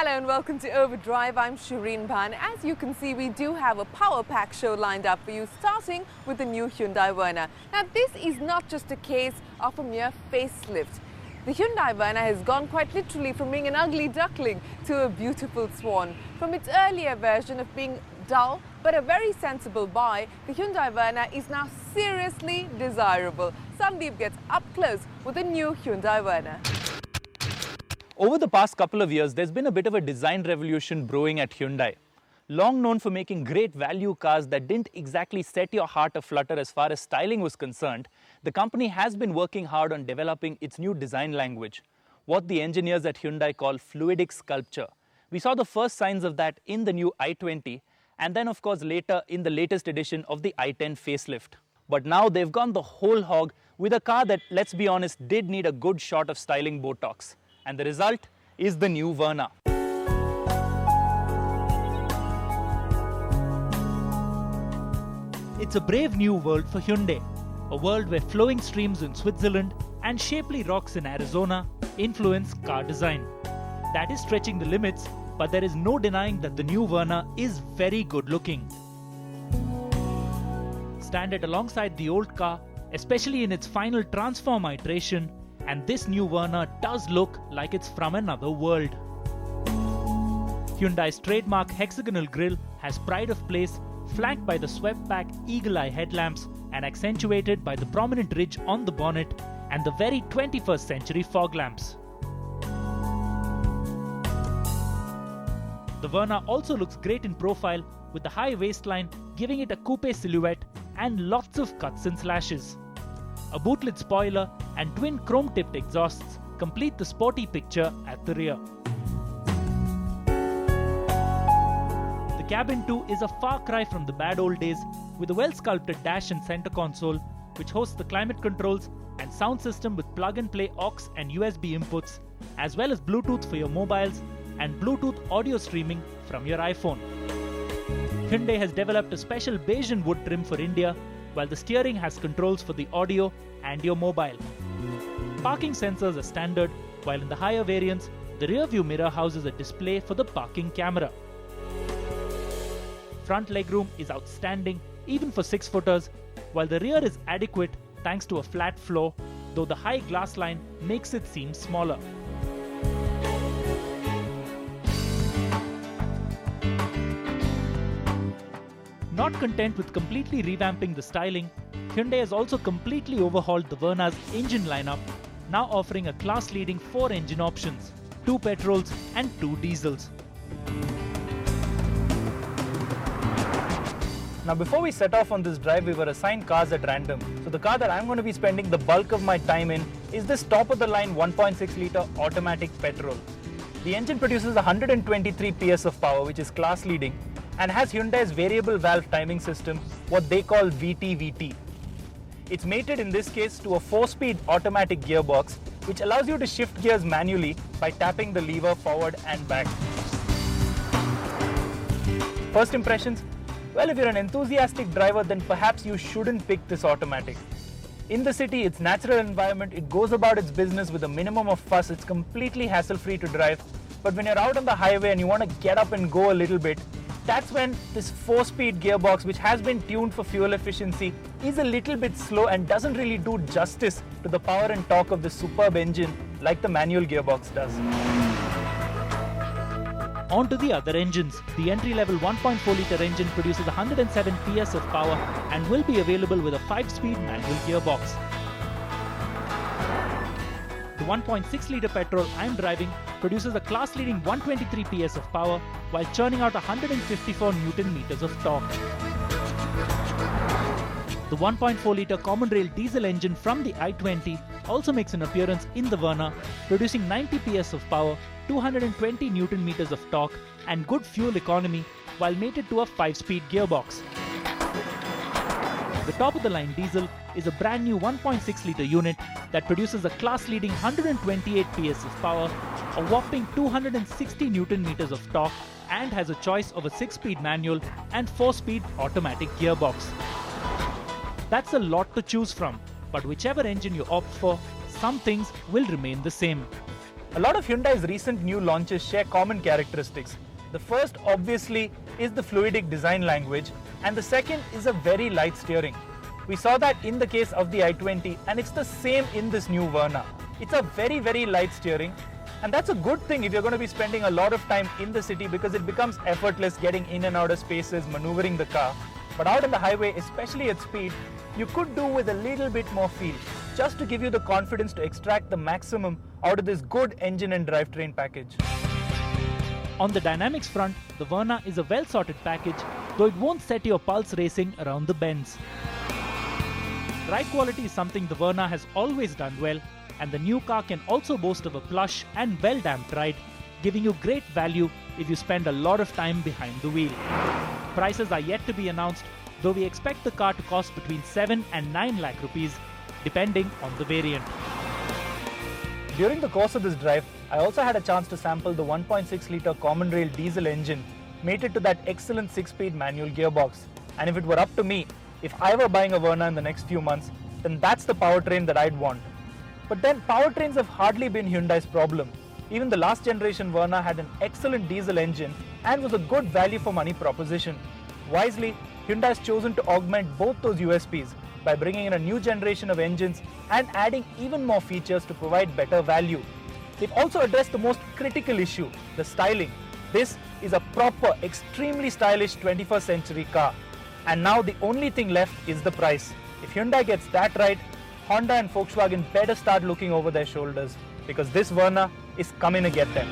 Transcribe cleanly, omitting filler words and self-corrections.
Hello and welcome to Overdrive. I'm Shireen Bhan. As you can see, we do have a power pack show lined up for you, starting with the new Hyundai Verna. Now, this is not just a case of a mere facelift. The Hyundai Verna has gone quite literally from being an ugly duckling to a beautiful swan. From its earlier version of being dull but a very sensible buy, the Hyundai Verna is now seriously desirable. Sandeep gets up close with the new Hyundai Verna. Over the past couple of years, there's been a bit of a design revolution brewing at Hyundai. Long known for making great value cars that didn't exactly set your heart aflutter as far as styling was concerned, the company has been working hard on developing its new design language, what the engineers at Hyundai call fluidic sculpture. We saw the first signs of that in the new i20, and then of course later in the latest edition of the i10 facelift. But now they've gone the whole hog with a car that, let's be honest, did need a good shot of styling Botox. And the result is the new Verna. It's a brave new world for Hyundai, a world where flowing streams in Switzerland and shapely rocks in Arizona influence car design. That is stretching the limits, but there is no denying that the new Verna is very good looking. Standard alongside the old car, especially in its final Transform iteration, and this new Verna does look like it's from another world. Hyundai's trademark hexagonal grille has pride of place, flanked by the swept-back eagle-eye headlamps and accentuated by the prominent ridge on the bonnet and the very 21st century fog lamps. The Verna also looks great in profile, with the high waistline giving it a coupe silhouette and lots of cuts and slashes. A boot-lid spoiler and twin chrome-tipped exhausts complete the sporty picture at the rear. The cabin too is a far cry from the bad old days, with a well-sculpted dash and center console, which hosts the climate controls and sound system with plug-and-play aux and USB inputs, as well as Bluetooth for your mobiles and Bluetooth audio streaming from your iPhone. Hyundai has developed a special Bayesian wood trim for India, while the steering has controls for the audio and your mobile. Parking sensors are standard, while in the higher variants, the rear view mirror houses a display for the parking camera. Front legroom is outstanding, even for 6-footers, while the rear is adequate thanks to a flat floor, though the high glass line makes it seem smaller. Not content with completely revamping the styling, Hyundai has also completely overhauled the Verna's engine lineup, now offering a class-leading 4 engine options, 2 petrols and 2 diesels. Now before we set off on this drive, we were assigned cars at random. So the car that I'm going to be spending the bulk of my time in is this top-of-the-line 1.6-litre automatic petrol. The engine produces 123 PS of power, which is class-leading, and has Hyundai's variable valve timing system, what they call VT-VT. It's mated in this case to a 4-speed automatic gearbox, which allows you to shift gears manually by tapping the lever forward and back. First impressions? Well, if you're an enthusiastic driver, then perhaps you shouldn't pick this automatic. In the city, its natural environment, it goes about its business with a minimum of fuss. It's completely hassle-free to drive. But when you're out on the highway and you want to get up and go a little bit, that's when this 4-speed gearbox, which has been tuned for fuel efficiency, is a little bit slow and doesn't really do justice to the power and torque of this superb engine like the manual gearbox does. On to the other engines. The entry-level 1.4-litre engine produces 107 PS of power and will be available with a 5-speed manual gearbox. The 1.6-litre petrol I'm driving produces a class-leading 123 PS of power while churning out 154 Nm of torque. The 1.4-litre common rail diesel engine from the i20 also makes an appearance in the Verna, producing 90 PS of power, 220 Nm of torque and good fuel economy while mated to a 5-speed gearbox. The top-of-the-line diesel is a brand new 1.6-litre unit that produces a class-leading 128 PS of power, a whopping 260 Nm of torque, and has a choice of a 6-speed manual and 4-speed automatic gearbox. That's a lot to choose from, but whichever engine you opt for, some things will remain the same. A lot of Hyundai's recent new launches share common characteristics. The first, obviously, is the fluidic design language, and the second is a very light steering. We saw that in the case of the i20, and it's the same in this new Verna. It's a very, very light steering, and that's a good thing if you're going to be spending a lot of time in the city because it becomes effortless getting in and out of spaces, maneuvering the car. But out on the highway, especially at speed, you could do with a little bit more feel, just to give you the confidence to extract the maximum out of this good engine and drivetrain package. On the dynamics front, the Verna is a well-sorted package, though it won't set your pulse racing around the bends. Ride quality is something the Verna has always done well, and the new car can also boast of a plush and well-damped ride, giving you great value if you spend a lot of time behind the wheel. Prices are yet to be announced, though we expect the car to cost between 7 and 9 lakh rupees, depending on the variant. During the course of this drive, I also had a chance to sample the 1.6-litre common rail diesel engine mated to that excellent 6-speed manual gearbox. And if it were up to me, if I were buying a Verna in the next few months, then that's the powertrain that I'd want. But then powertrains have hardly been Hyundai's problem. Even the last generation Verna had an excellent diesel engine and was a good value for money proposition. Wisely, Hyundai has chosen to augment both those USPs by bringing in a new generation of engines and adding even more features to provide better value. They've also addressed the most critical issue, the styling. This is a proper, extremely stylish 21st century car. And now the only thing left is the price. If Hyundai gets that right, Honda and Volkswagen better start looking over their shoulders because this Verna is coming to get them.